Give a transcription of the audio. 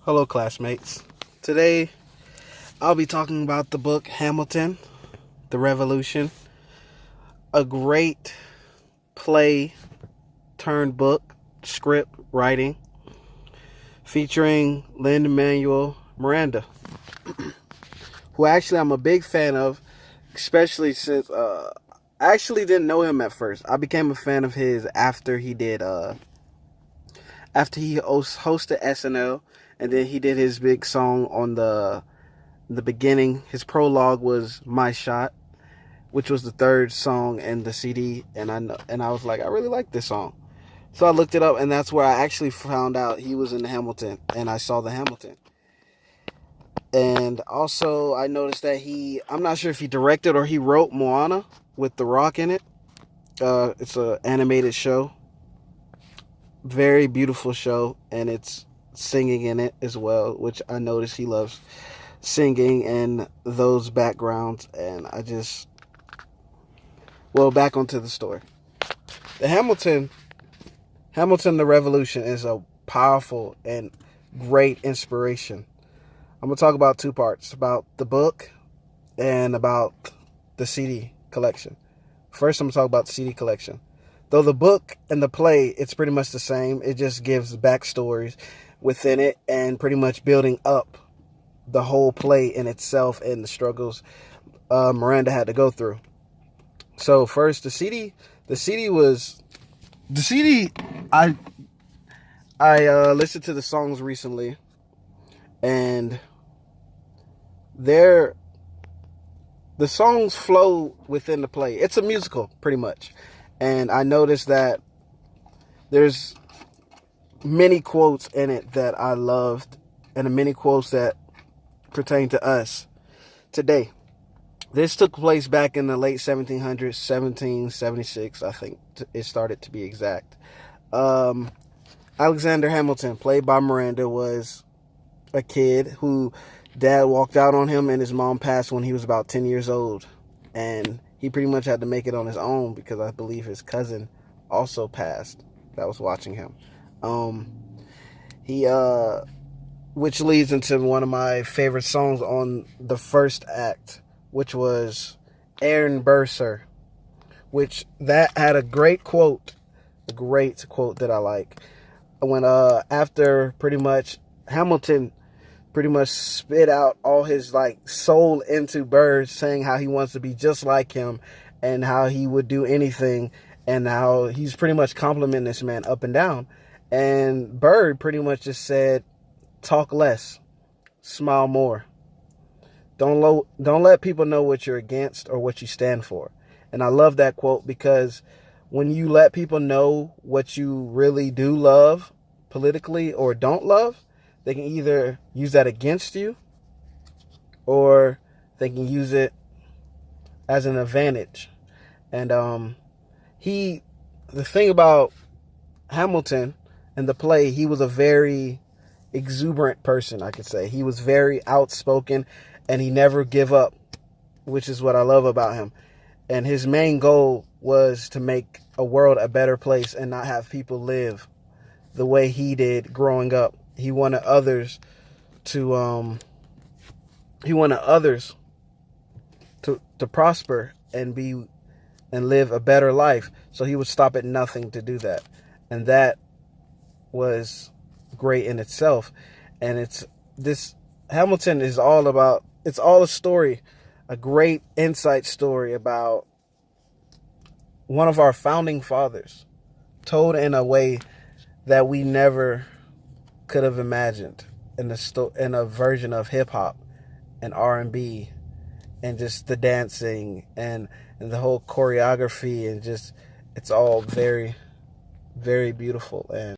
Hello, classmates. Today, I'll be talking about the book Hamilton, The Revolution, a great play turned book, script writing, featuring Lin-Manuel Miranda, who actually I'm a big fan of, especially since I actually didn't know him at first. I became a fan of his after he hosted SNL, and then he did his big song on the beginning. His prologue was "My Shot," which was the third song in the CD, and I was like, I really like this song. So I looked it up, and that's where I actually found out he was in Hamilton, and I saw the Hamilton. And also, I noticed that I'm not sure if he directed or he wrote Moana with The Rock in it. It's an animated show. Very beautiful show, and it's singing in it as well, which I noticed he loves singing and those backgrounds. And back onto the story. The Hamilton, The Revolution is a powerful and great inspiration. I'm going to talk about two parts, about the book and about the CD collection. First, I'm going to talk about the CD collection. Though the book and the play, it's pretty much the same. It just gives backstories within it and pretty much building up the whole play in itself and the struggles Miranda had to go through. So first, the CD. I listened to the songs recently, and the songs flow within the play. It's a musical, pretty much. And I noticed that there's many quotes in it that I loved, and many quotes that pertain to us today. This took place back in the late 1700s, 1776, I think it started, to be exact. Alexander Hamilton, played by Miranda, was a kid who dad walked out on him, and his mom passed when he was about 10 years old. And he pretty much had to make it on his own because I believe his cousin also passed that was watching him. Which leads into one of my favorite songs on the first act, which was Aaron Burr, Sir, which that had a great quote that I like. When after pretty much Hamilton pretty much spit out all his soul into Bird, saying how he wants to be just like him and how he would do anything, and how he's pretty much complimenting this man up and down. And Bird pretty much just said, talk less, smile more. Don't let people know what you're against or what you stand for. And I love that quote, because when you let people know what you really do love politically or don't love, they can either use that against you or they can use it as an advantage. And the thing about Hamilton and the play, he was a very exuberant person, I could say. He was very outspoken, and he never give up, which is what I love about him. And his main goal was to make a world a better place and not have people live the way he did growing up. He wanted others to prosper and live a better life. So he would stop at nothing to do that. And that was great in itself. And Hamilton is it's all a story, a great insight story about one of our founding fathers, told in a way that we never could have imagined, in a version of hip hop and R&B and just the dancing and the whole choreography, and just it's all very, very beautiful. And